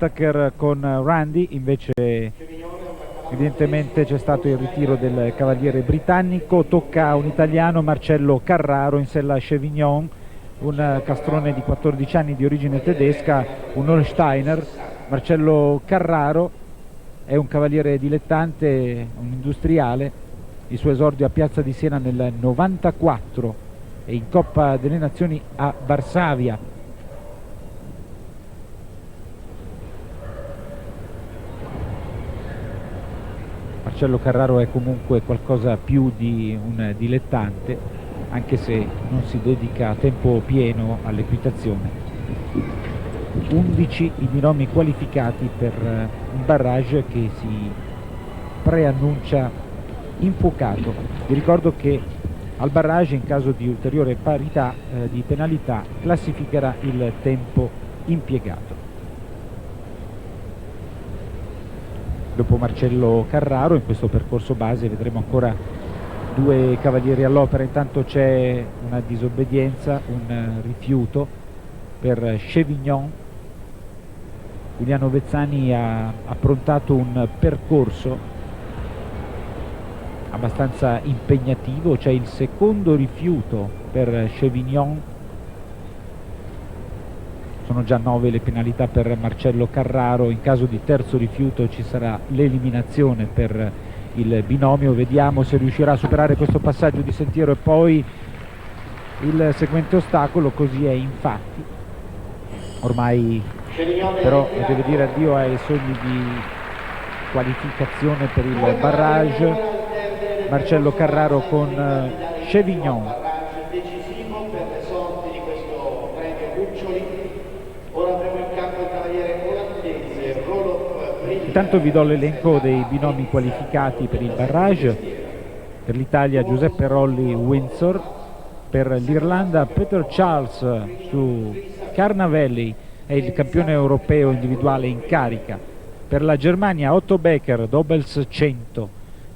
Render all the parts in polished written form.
Whittaker con Randy, invece evidentemente c'è stato il ritiro del cavaliere britannico. Tocca a un italiano, Marcello Carraro, in sella Chevignon, un castrone di 14 anni di origine tedesca, un Holsteiner. Marcello Carraro è un cavaliere dilettante, un industriale. Il suo esordio a Piazza di Siena nel 94 e in Coppa delle Nazioni a Varsavia. Marcello Carraro è comunque qualcosa più di un dilettante, anche se non si dedica a tempo pieno all'equitazione. 11 i binomi qualificati per un barrage che si preannuncia infuocato. Vi ricordo che al barrage, in caso di ulteriore parità di penalità, classificherà il tempo impiegato. Dopo Marcello Carraro, in questo percorso base vedremo ancora due cavalieri all'opera. Intanto c'è una disobbedienza, un rifiuto per Chevignon. Giuliano Vezzani ha approntato un percorso abbastanza impegnativo. C'è il secondo rifiuto per Chevignon. Sono già 9 le penalità per Marcello Carraro. In caso di terzo rifiuto ci sarà l'eliminazione per il binomio. Vediamo se riuscirà a superare questo passaggio di sentiero e poi il seguente ostacolo. Così è infatti. Ormai però deve dire addio ai sogni di qualificazione per il barrage. Marcello Carraro con Chevignon. Intanto vi do l'elenco dei binomi qualificati per il barrage. Per l'Italia Giuseppe Rolli Windsor, per l'Irlanda Peter Charles su Carnavelli, è il campione europeo individuale in carica. Per la Germania Otto Becker, Dobels 100,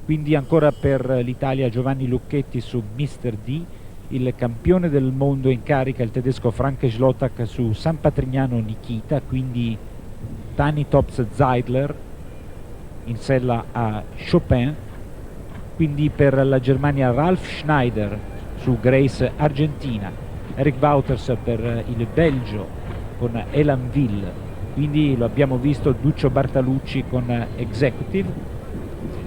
quindi ancora per l'Italia Giovanni Lucchetti su Mr. D, il campione del mondo in carica il tedesco Frank Schlotak su San Patrignano Nikita, quindi Tani Tops Zeidler in sella a Chopin. Quindi per la Germania Ralf Schneider su Grace Argentina, Eric Wouters per il Belgio con Elanville, quindi lo abbiamo visto Duccio Bartalucci con Executive,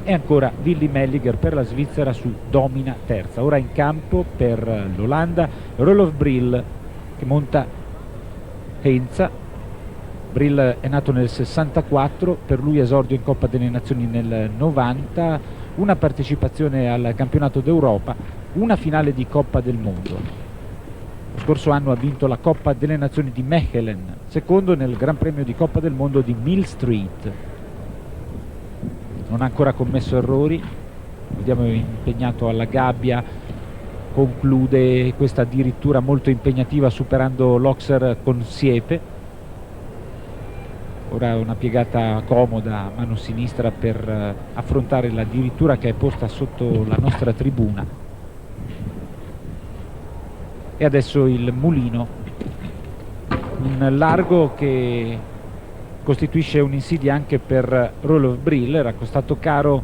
e ancora Willy Melliger per la Svizzera su Domina terza. Ora in campo per l'Olanda Rolof Brill che monta Heinza. Brill è nato nel 64, per lui esordio in Coppa delle Nazioni nel 90, una partecipazione al campionato d'Europa, una finale di Coppa del Mondo. Lo scorso anno ha vinto la Coppa delle Nazioni di Mechelen, secondo nel Gran Premio di Coppa del Mondo di Mill Street. Non ha ancora commesso errori, vediamo impegnato alla gabbia, conclude questa addirittura molto impegnativa superando l'Oxer con Siepe. Ora una piegata comoda, mano sinistra per affrontare la dirittura che è posta sotto la nostra tribuna. E adesso il mulino, un largo che costituisce un'insidia anche per Rolof Brill. Era costato caro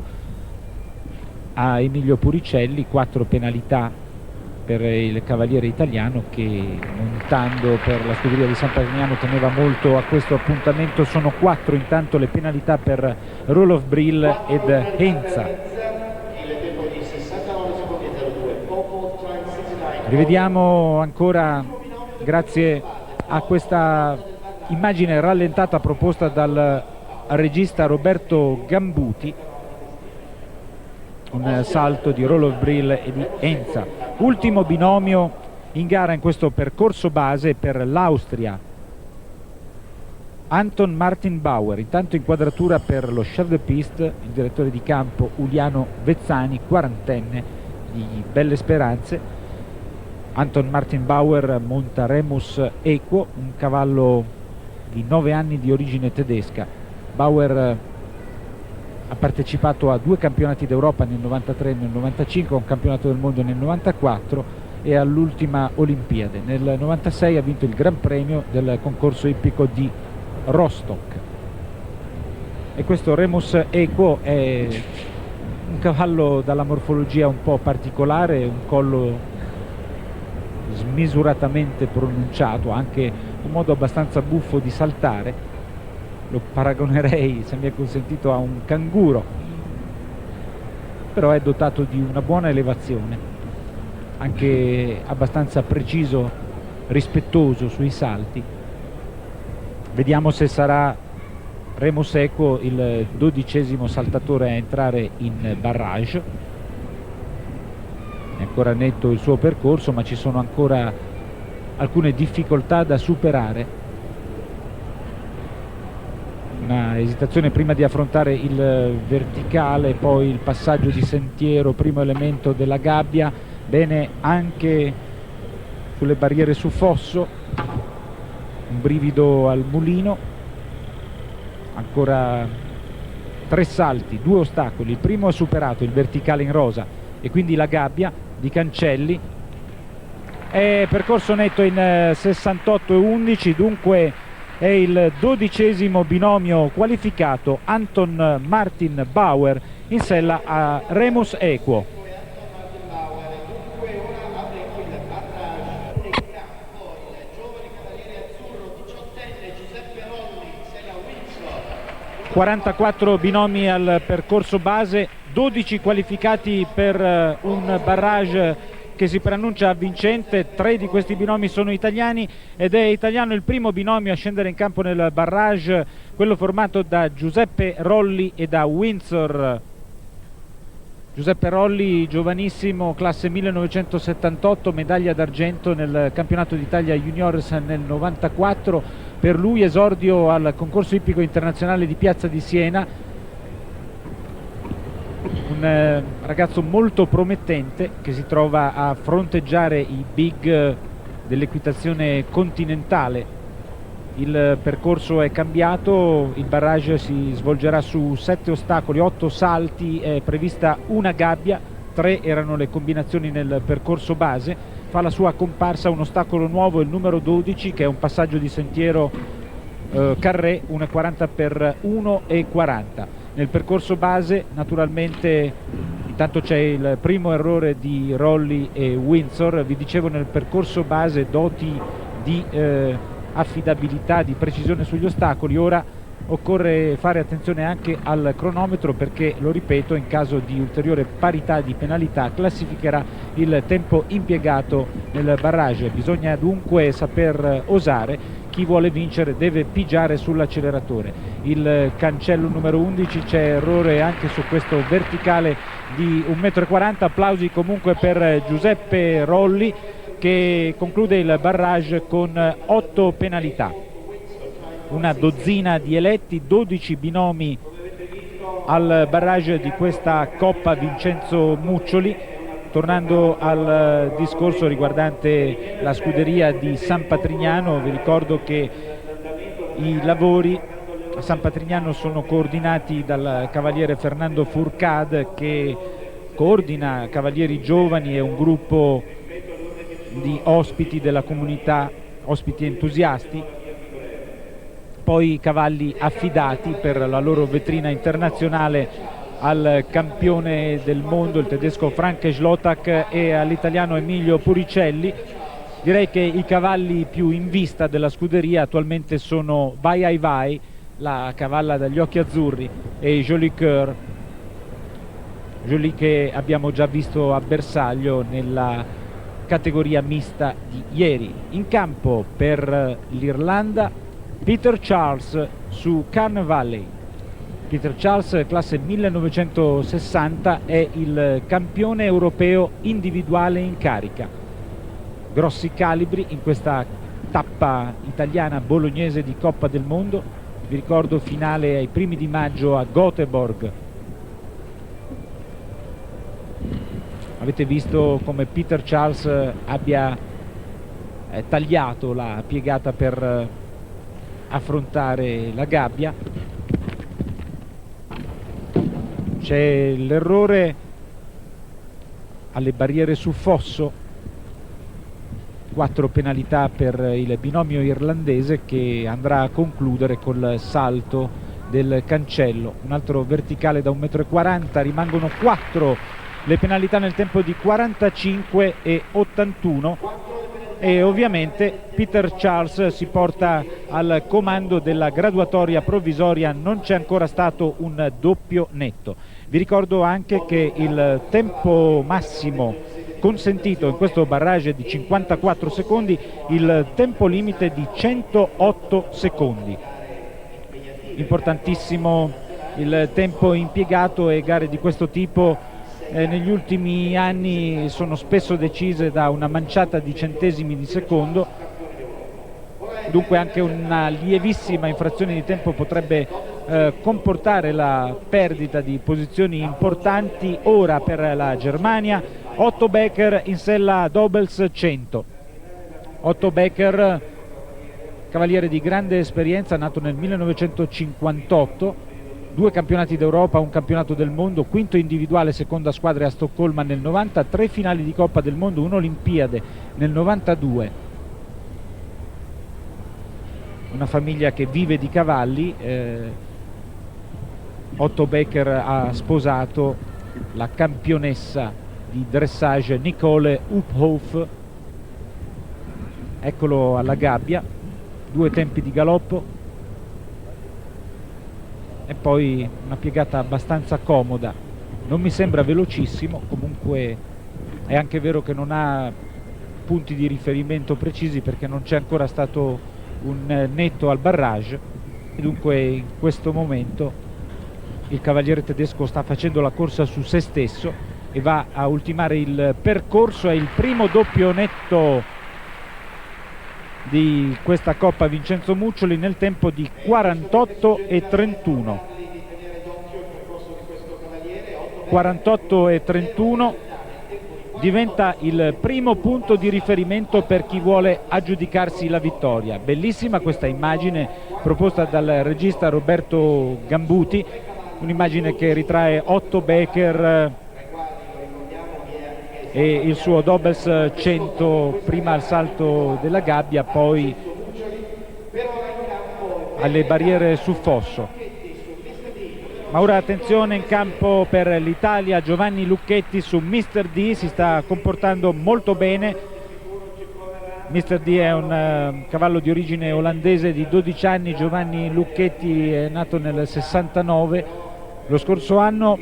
a Emilio Puricelli, 4 penalità per il cavaliere italiano che, montando per la scuderia di San Patrignano, teneva molto a questo appuntamento. Sono 4 intanto le penalità per Rolof Brill ed Heinza. Rivediamo ancora, grazie a questa immagine rallentata proposta dal regista Roberto Gambuti, un salto di Rolof Brill e di Heinza. Ultimo binomio in gara in questo percorso base per l'Austria, Anton Martin Bauer. Intanto inquadratura per lo chef de piste, il direttore di campo Giuliano Vezzani, quarantenne di belle speranze. Anton Martin Bauer monta Remus Equo, un cavallo di 9 anni di origine tedesca. Bauer ha partecipato a 2 campionati d'Europa nel 93 e nel 95, a un campionato del mondo nel 94 e all'ultima Olimpiade. Nel 96 ha vinto il Gran Premio del concorso ippico di Rostock. E questo Remus Equo è un cavallo dalla morfologia un po' particolare, un collo smisuratamente pronunciato, anche un modo abbastanza buffo di saltare. Lo paragonerei, se mi è consentito, a un canguro, però è dotato di una buona elevazione, anche abbastanza preciso, rispettoso sui salti. Vediamo se sarà Remus Equo il 12° saltatore a entrare in barrage. È ancora netto il suo percorso, ma ci sono ancora alcune difficoltà da superare. Una esitazione prima di affrontare il verticale, poi il passaggio di sentiero, primo elemento della gabbia. Bene anche sulle barriere su fosso, un brivido al mulino. Ancora 3 salti, 2 ostacoli. Il primo è superato, il verticale in rosa, e quindi la gabbia di Cancelli. È percorso netto in 68,11, dunque è il 12° binomio qualificato, Anton Martin Bauer in sella a Remus Equo. ...44 binomi al percorso base, 12 qualificati per un barrage che si preannuncia vincente. 3 di questi binomi sono italiani, ed è italiano il primo binomio a scendere in campo nel barrage, quello formato da Giuseppe Rolli e da Windsor. Giuseppe Rolli, giovanissimo, classe 1978, medaglia d'argento nel campionato d'Italia juniores nel 94. Per lui esordio al concorso ippico internazionale di Piazza di Siena. Un ragazzo molto promettente che si trova a fronteggiare i big dell'equitazione continentale. Il percorso è cambiato, il barrage si svolgerà su 7 ostacoli, 8 salti, è prevista una gabbia, 3 erano le combinazioni nel percorso base. Fa la sua comparsa un ostacolo nuovo, il numero 12, che è un passaggio di sentiero carré, 1,40 per 1,40. Nel percorso base, naturalmente, intanto c'è il primo errore di Rolli e Windsor. Vi dicevo, nel percorso base doti di affidabilità, di precisione sugli ostacoli. Ora occorre fare attenzione anche al cronometro, perché, lo ripeto, in caso di ulteriore parità di penalità classificherà il tempo impiegato nel barrage. Bisogna dunque saper osare. Chi vuole vincere deve pigiare sull'acceleratore. Il cancello numero 11, c'è errore anche su questo verticale di 1,40 m. Applausi comunque per Giuseppe Rolli, che conclude il barrage con 8 penalità. Una dozzina di eletti, 12 binomi al barrage di questa Coppa Vincenzo Muccioli. Tornando al discorso riguardante la scuderia di San Patrignano, vi ricordo che i lavori a San Patrignano sono coordinati dal cavaliere Fernando Fourcade, che coordina cavalieri giovani e un gruppo di ospiti della comunità, ospiti entusiasti. Poi cavalli affidati per la loro vetrina internazionale al campione del mondo, il tedesco Frank Schlottak, e all'italiano Emilio Puricelli. Direi che i cavalli più in vista della scuderia attualmente sono Vai Ai Vai, la cavalla dagli occhi azzurri, e Joli Coeur, Joli che abbiamo già visto a bersaglio nella categoria mista di ieri. In campo per l'Irlanda Peter Charles su Carn Valley. Peter Charles, classe 1960, è il campione europeo individuale in carica. Grossi calibri in questa tappa italiana bolognese di Coppa del Mondo. Vi ricordo, finale ai primi di maggio a Göteborg. Avete visto come Peter Charles abbia tagliato la piegata per affrontare la gabbia. C'è l'errore alle barriere su fosso, 4 penalità per il binomio irlandese, che andrà a concludere col salto del cancello. Un altro verticale da 1,40 m, rimangono 4 le penalità nel tempo di 45 e 81 e ovviamente Peter Charles si porta al comando della graduatoria provvisoria. Non c'è ancora stato un doppio netto. Vi ricordo anche che il tempo massimo consentito in questo barrage è di 54 secondi, il tempo limite di 108 secondi. Importantissimo il tempo impiegato, e gare di questo tipo negli ultimi anni sono spesso decise da una manciata di centesimi di secondo, dunque anche una lievissima infrazione di tempo potrebbe comportare la perdita di posizioni importanti. Ora per la Germania Otto Becker in sella Dobels 100. Otto Becker, cavaliere di grande esperienza, nato nel 1958, 2 campionati d'Europa, un campionato del mondo, quinto individuale seconda squadra a Stoccolma nel 90, 3 finali di Coppa del Mondo, un'Olimpiade nel 92. Una famiglia che vive di cavalli. Otto Becker ha sposato la campionessa di dressage Nicole Uphoff. Eccolo alla gabbia, 2 tempi di galoppo e poi una piegata abbastanza comoda. Non mi sembra velocissimo, comunque è anche vero che non ha punti di riferimento precisi perché non c'è ancora stato un netto al barrage, e dunque in questo momento il cavaliere tedesco sta facendo la corsa su se stesso e va a ultimare il percorso. È il primo doppio netto di questa Coppa Vincenzo Muccioli nel tempo di 48 e 31. 48 e 31 diventa il primo punto di riferimento per chi vuole aggiudicarsi la vittoria. Bellissima questa immagine proposta dal regista Roberto Gambuti, un'immagine che ritrae Otto Becker e il suo Dobels 100, prima al salto della gabbia, poi alle barriere su fosso. Ma ora attenzione in campo per l'Italia, Giovanni Lucchetti su Mr. D, si sta comportando molto bene. Mr. D è un cavallo di origine olandese di 12 anni, Giovanni Lucchetti è nato nel 69, lo scorso anno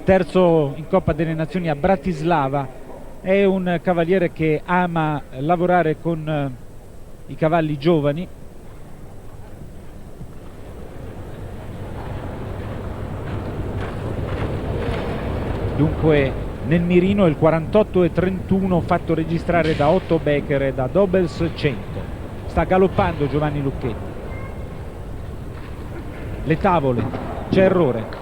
terzo in Coppa delle Nazioni a Bratislava. È un cavaliere che ama lavorare con i cavalli giovani. Dunque nel mirino il 48 e 31 fatto registrare da Otto Becker e da Dobels 100. Sta galoppando Giovanni Lucchetti. Le tavole, c'è errore.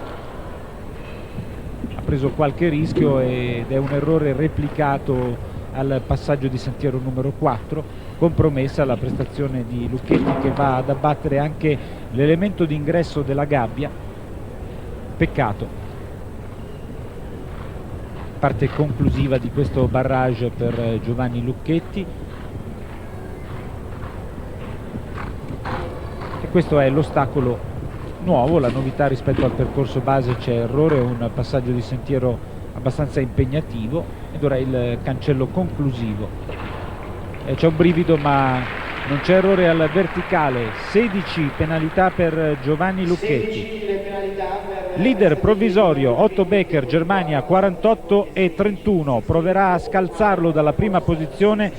Ha preso qualche rischio ed è un errore replicato al passaggio di sentiero numero 4, compromessa la prestazione di Lucchetti, che va ad abbattere anche l'elemento di ingresso della gabbia. Peccato. Parte conclusiva di questo barrage per Giovanni Lucchetti, e questo è l'ostacolo nuovo, la novità rispetto al percorso base. C'è errore, un passaggio di sentiero abbastanza impegnativo, ed ora il cancello conclusivo. C'è un brivido ma non c'è errore al verticale. 16 penalità per Giovanni Lucchetti. Leader provvisorio Otto Becker, Germania, 48 e 31. Proverà a scalzarlo dalla prima posizione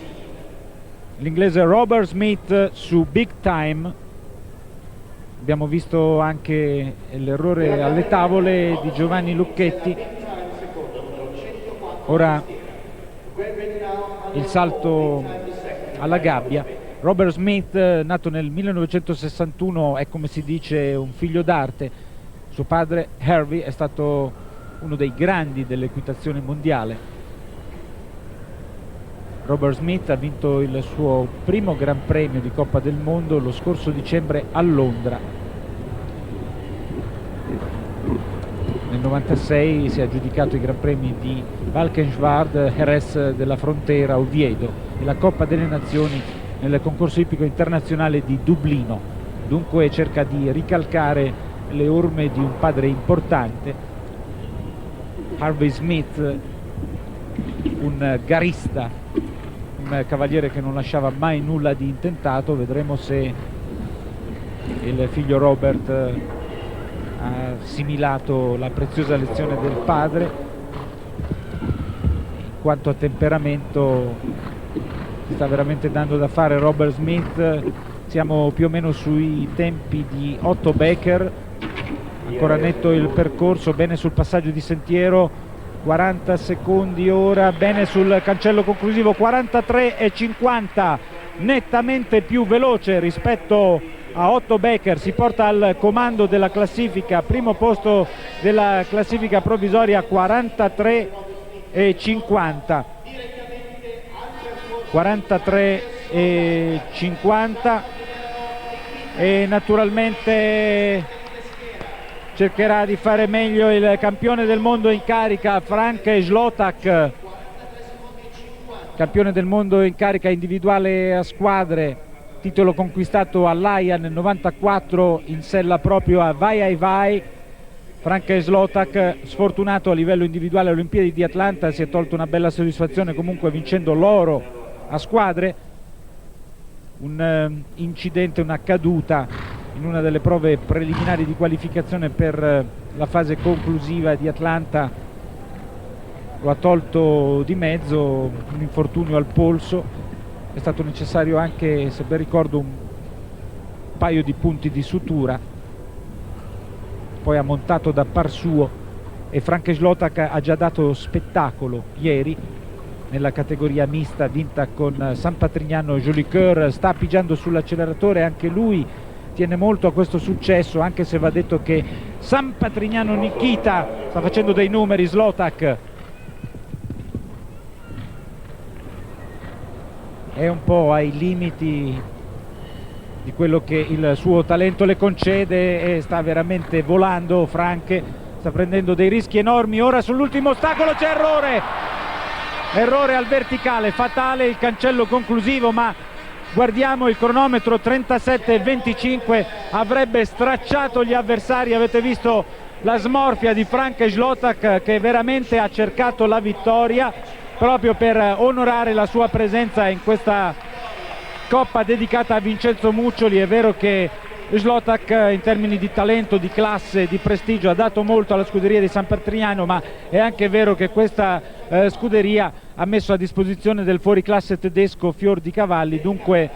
l'inglese Robert Smith su Big Time. Abbiamo visto anche l'errore alle tavole di Giovanni Lucchetti. Ora il salto alla gabbia. Robert Smith, nato nel 1961, è, come si dice, un figlio d'arte. Suo padre Harvey è stato uno dei grandi dell'equitazione mondiale. Robert Smith ha vinto il suo primo Gran Premio di Coppa del Mondo lo scorso dicembre a Londra. Nel 96 si è aggiudicato i Gran Premi di Valkenswaard, Jerez della Frontera, Oviedo e la Coppa delle Nazioni nel concorso ippico internazionale di Dublino. Dunque cerca di ricalcare le orme di un padre importante, Harvey Smith, un garista, un cavaliere che non lasciava mai nulla di intentato. Vedremo se il figlio Robert ha assimilato la preziosa lezione del padre. In quanto a temperamento si sta veramente dando da fare Robert Smith. Siamo più o meno sui tempi di Otto Becker. Ancora netto il percorso, bene sul passaggio di sentiero, 40 secondi ora, bene sul cancello conclusivo, 43,50, nettamente più veloce rispetto a Otto Becker. Si porta al comando della classifica, primo posto della classifica provvisoria, 43,50. 43,50, e naturalmente cercherà di fare meglio il campione del mondo in carica Frank Zlotak, campione del mondo in carica individuale a squadre, titolo conquistato all'Aia nel 94 in sella proprio a Vai Ai Vai. Frank Zlotak, sfortunato a livello individuale alle Olimpiadi di Atlanta, si è tolto una bella soddisfazione comunque vincendo l'oro a squadre. Un incidente, una caduta in una delle prove preliminari di qualificazione per la fase conclusiva di Atlanta lo ha tolto di mezzo, un infortunio al polso. È stato necessario anche, se ben ricordo, un paio di punti di sutura. Poi ha montato da par suo, e Frank Zlotak ha già dato spettacolo ieri nella categoria mista vinta con San Patrignano Jolicoeur. Sta pigiando sull'acceleratore anche lui, tiene molto a questo successo, anche se va detto che San Patrignano Nikita sta facendo dei numeri. Zlotak è un po' ai limiti di quello che il suo talento le concede e sta veramente volando. Frank sta prendendo dei rischi enormi. Ora sull'ultimo ostacolo c'è errore al verticale, fatale il cancello conclusivo, ma guardiamo il cronometro, 37,25, avrebbe stracciato gli avversari. Avete visto la smorfia di Frank Zlotak, che veramente ha cercato la vittoria proprio per onorare la sua presenza in questa coppa dedicata a Vincenzo Muccioli. È vero che Zlotak in termini di talento, di classe, di prestigio ha dato molto alla scuderia di San Patrignano, ma è anche vero che questa scuderia ha messo a disposizione del fuoriclasse tedesco Fior di Cavalli, dunque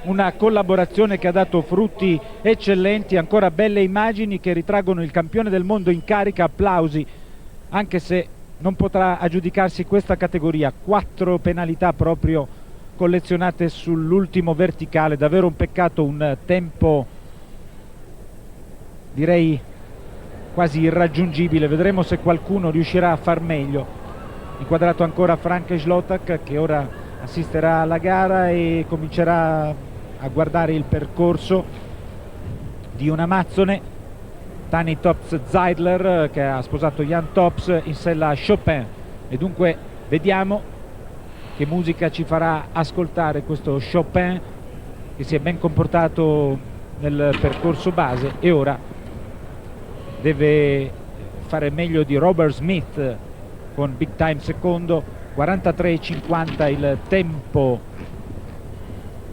una collaborazione che ha dato frutti eccellenti. Ancora belle immagini che ritraggono il campione del mondo in carica, applausi, anche se non potrà aggiudicarsi questa categoria. 4 penalità proprio collezionate sull'ultimo verticale, davvero un peccato, un tempo direi quasi irraggiungibile. Vedremo se qualcuno riuscirà a far meglio. Inquadrato ancora Frank Zlotak, che ora assisterà alla gara e comincerà a guardare il percorso di un amazzone, Tani Tops Zeidler, che ha sposato Jan Tops in sella Chopin, e dunque vediamo che musica ci farà ascoltare questo Chopin, che si è ben comportato nel percorso base e ora deve fare meglio di Robert Smith con big time secondo. 43,50 il tempo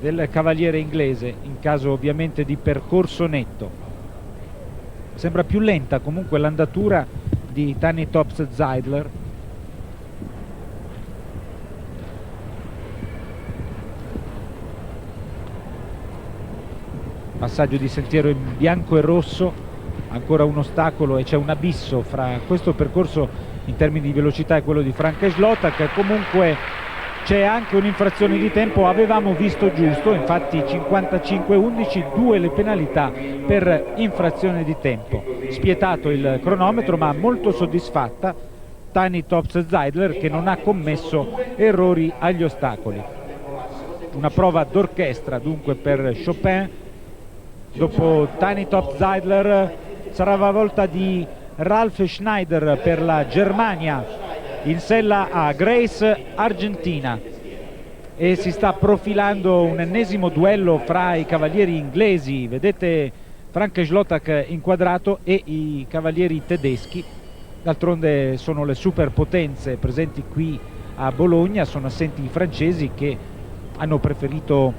del cavaliere inglese, in caso ovviamente di percorso netto. Sembra più lenta comunque l'andatura di Tani Tops Zeidler. Passaggio di sentiero in bianco e rosso, ancora un ostacolo e c'è un abisso fra questo percorso in termini di velocità e quello di Frank Zlotak. Comunque c'è anche un'infrazione di tempo, avevamo visto giusto, infatti 55-11, 2 le penalità per infrazione di tempo. Spietato il cronometro, ma molto soddisfatta Tani Tops Zeidler, che non ha commesso errori agli ostacoli. Una prova d'orchestra dunque per Chopin. Dopo Tani Tops Zeidler sarà la volta di Ralf Schneider per la Germania in sella a Grace Argentina, e si sta profilando un ennesimo duello fra i cavalieri inglesi. Vedete Frank Schlottach inquadrato e i cavalieri tedeschi. D'altronde sono le superpotenze presenti qui a Bologna, sono assenti i francesi che hanno preferito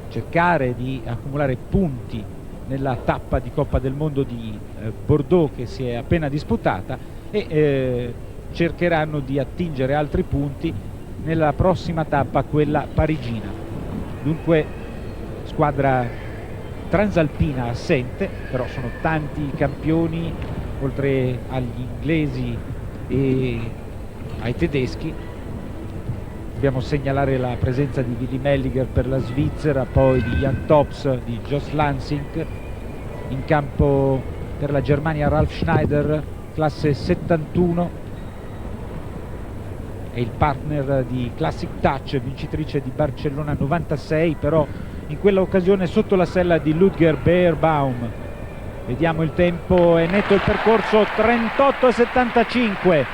cercare di accumulare punti nella tappa di Coppa del Mondo di Bordeaux che si è appena disputata e cercheranno di attingere altri punti nella prossima tappa, quella parigina. Dunque squadra transalpina assente, però sono tanti i campioni oltre agli inglesi e ai tedeschi. Dobbiamo segnalare la presenza di Willy Melliger per la Svizzera, poi di Jan Tops, di Jos Lansing. In campo per la Germania Ralf Schneider, classe 71, è il partner di Classic Touch, vincitrice di Barcellona 96, però in quella occasione sotto la sella di Ludger Beerbaum. Vediamo il tempo, è netto il percorso, 38,75.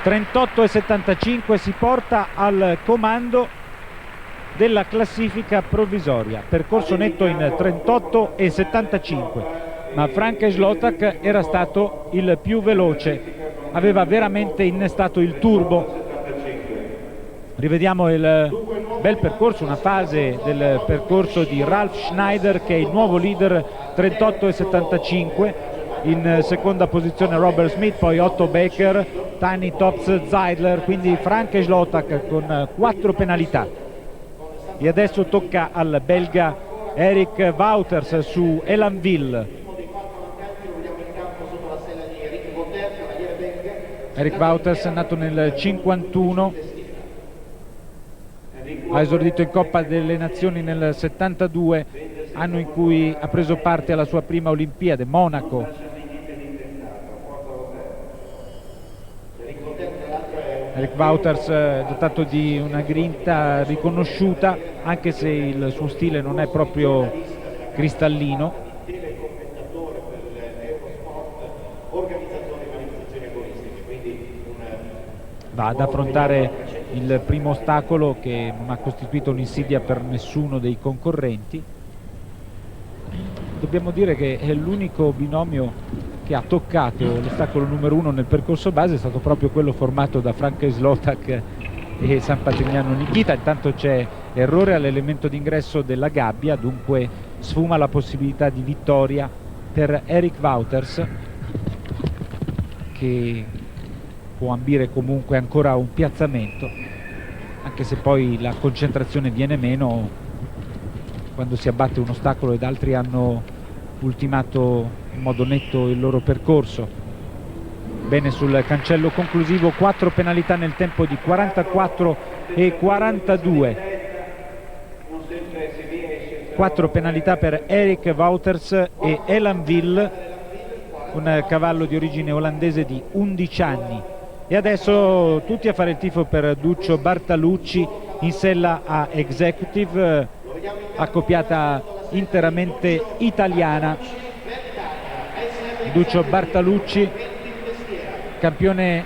38,75, si porta al comando della classifica provvisoria, percorso netto in 38,75, ma Frank Schlottach era stato il più veloce, aveva veramente innestato il turbo. Rivediamo il bel percorso, una fase del percorso di Ralf Schneider che è il nuovo leader, 38,75. In seconda posizione Robert Smith, poi Otto Becker, Tiny Tops, Zeidler, quindi Frank Schlottach con 4 penalità. E adesso tocca al belga Erik Wouters su Elanville. Erik Wouters è nato nel 51, ha esordito in Coppa delle Nazioni nel 72, anno in cui ha preso parte alla sua prima Olimpiade, Monaco. Erik Wouters è dotato di una grinta riconosciuta, anche se il suo stile non è proprio cristallino. Va ad affrontare il primo ostacolo che non ha costituito un'insidia per nessuno dei concorrenti. Dobbiamo dire che è l'unico binomio che ha toccato l'ostacolo numero 1 nel percorso base, è stato proprio quello formato da Frank Schlottach e San Patrignano Nikita. Intanto c'è errore all'elemento d'ingresso della gabbia, dunque sfuma la possibilità di vittoria per Erik Wouters, che può ambire comunque ancora un piazzamento, anche se poi la concentrazione viene meno quando si abbatte un ostacolo ed altri hanno ultimato in modo netto il loro percorso. Bene sul cancello conclusivo, 4 penalità nel tempo di 44,42. 4 penalità per Erik Wouters e Elanville, un cavallo di origine olandese di 11 anni. E adesso tutti a fare il tifo per Duccio Bartalucci in sella a Executive, accoppiata interamente italiana. Duccio Bartalucci, campione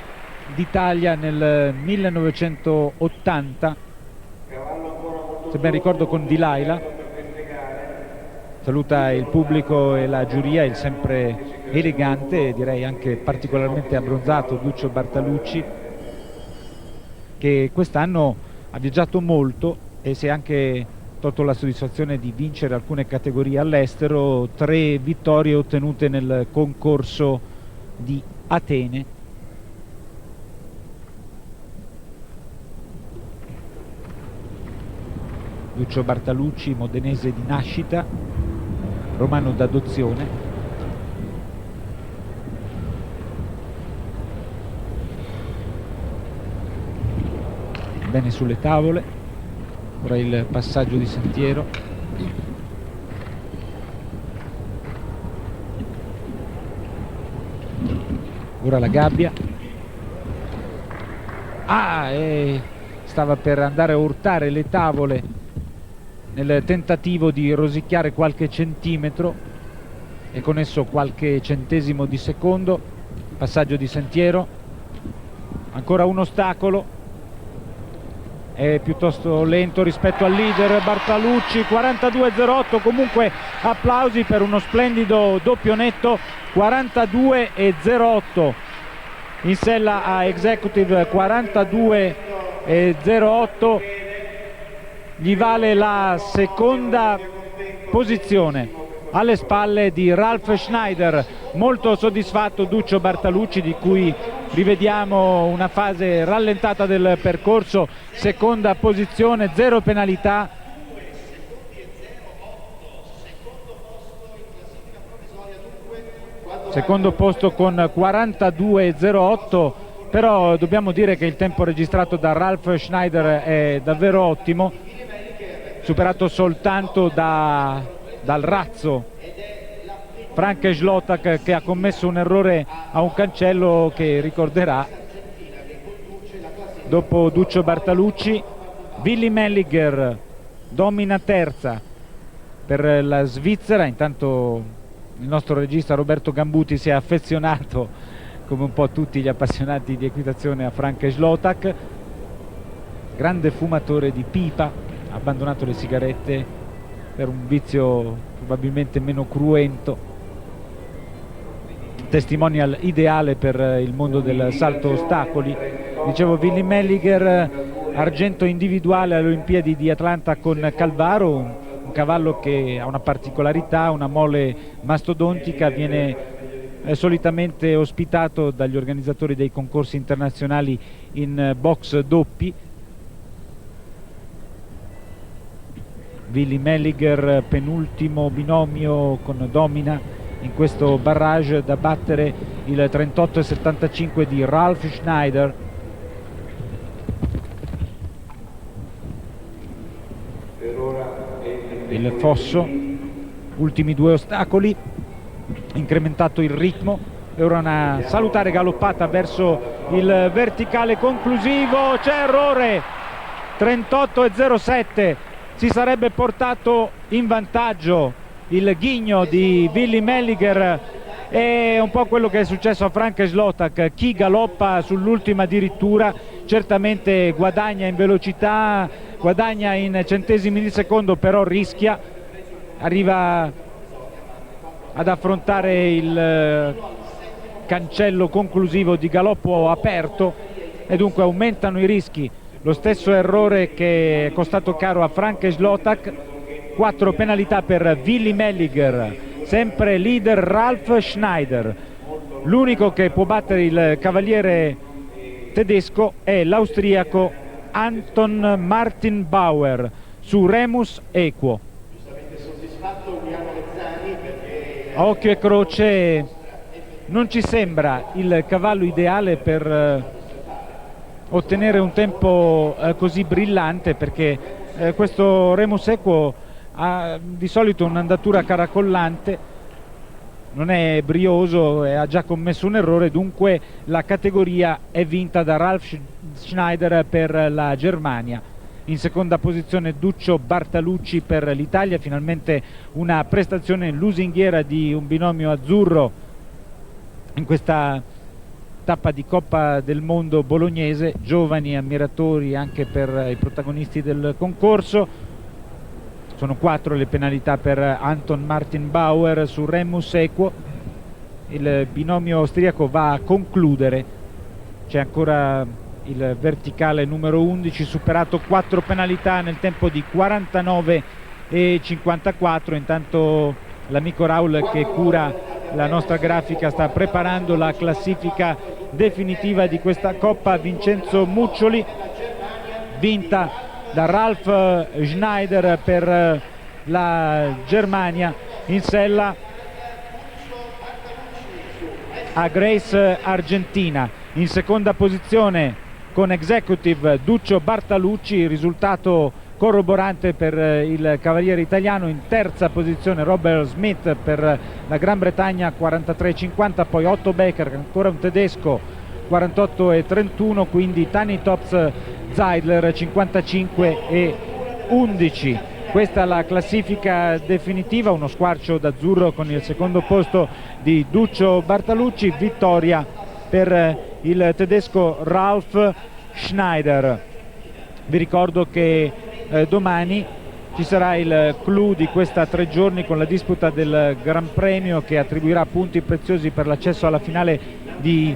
d'Italia nel 1980, se ben ricordo con Vilaila. Saluta il pubblico e la giuria, il sempre elegante e direi anche particolarmente abbronzato Duccio Bartalucci, che quest'anno ha viaggiato molto e si è anche tolto la soddisfazione di vincere alcune categorie all'estero, 3 vittorie ottenute nel concorso di Atene. Duccio Bartalucci, modenese di nascita, romano d'adozione. Bene sulle tavole. Ora il passaggio di sentiero. Ora la gabbia. E stava per andare a urtare le tavole nel tentativo di rosicchiare qualche centimetro e con esso qualche centesimo di secondo. Passaggio di sentiero. Ancora un ostacolo. è piuttosto lento rispetto al leader Bartalucci. 42,08, comunque applausi per uno splendido doppio netto. 42,08 in sella a Executive. 42,08 gli vale la seconda posizione alle spalle di Ralf Schneider. Molto soddisfatto Duccio Bartalucci, di cui rivediamo una fase rallentata del percorso. Seconda posizione, 0 penalità. Secondo posto con 42,08, però dobbiamo dire che il tempo registrato da Ralf Schneider è davvero ottimo, superato soltanto dal razzo Frank Schlotak, che ha commesso un errore a un cancello che ricorderà dopo Duccio Bartalucci. Willy Melliger domina terza per la Svizzera. Intanto il nostro regista Roberto Gambuti si è affezionato, come un po' tutti gli appassionati di equitazione, a Frank Schlotak, grande fumatore di pipa, ha abbandonato le sigarette per un vizio probabilmente meno cruento. Testimonial ideale per il mondo del salto ostacoli. Dicevo, Willy Melliger, argento individuale alle Olimpiadi di Atlanta con Calvaro, un cavallo che ha una particolarità, una mole mastodontica. Viene solitamente ospitato dagli organizzatori dei concorsi internazionali in box doppi. Willy Melliger, penultimo binomio con Domina in questo barrage, da battere il 38,75 di Ralf Schneider. Il fosso, ultimi 2 ostacoli, incrementato il ritmo e ora una salutare galoppata verso il verticale conclusivo. C'è errore, 38,07, si sarebbe portato in vantaggio il ghigno di Willy Melliger. È un po' quello che è successo a Frank Schlotak: chi galoppa sull'ultima addirittura certamente guadagna in velocità, guadagna in centesimi di secondo, però rischia, arriva ad affrontare il cancello conclusivo di galoppo aperto e dunque aumentano i rischi. Lo stesso errore che è costato caro a Frank Schlotak. 4 penalità per Willy Melliger, sempre leader Ralf Schneider. L'unico che può battere il cavaliere tedesco è l'austriaco Anton Martin Bauer su Remus Equo. A occhio e croce non ci sembra il cavallo ideale per ottenere un tempo così brillante, perché questo Remus Equo ha di solito un'andatura caracollante, non è brioso e ha già commesso un errore. Dunque la categoria è vinta da Ralf Schneider per la Germania. In seconda posizione Duccio Bartalucci per l'Italia. Finalmente una prestazione lusinghiera di un binomio azzurro in questa tappa di Coppa del Mondo bolognese. Giovani ammiratori anche per i protagonisti del concorso. Sono 4 le penalità per Anton Martin Bauer su Remus Equo. Il binomio austriaco va a concludere. C'è ancora il verticale numero 11, superato 4 penalità nel tempo di 49,54. Intanto l'amico Raul, che cura la nostra grafica, sta preparando la classifica definitiva di questa Coppa. Vincenzo Muccioli, vinta da Ralf Schneider per la Germania. In sella a Grace Argentina. In seconda posizione con Executive Duccio Bartalucci, risultato corroborante per il cavaliere italiano. In terza posizione Robert Smith per la Gran Bretagna, 43,50, poi Otto Becker, ancora un tedesco, 48,31, quindi Tani Tops Zeidler 55,11. Questa è la classifica definitiva, uno squarcio d'azzurro con il secondo posto di Duccio Bartalucci, vittoria per il tedesco Ralf Schneider. Vi ricordo che domani ci sarà il clou di questa 3 giorni con la disputa del Gran Premio, che attribuirà punti preziosi per l'accesso alla finale di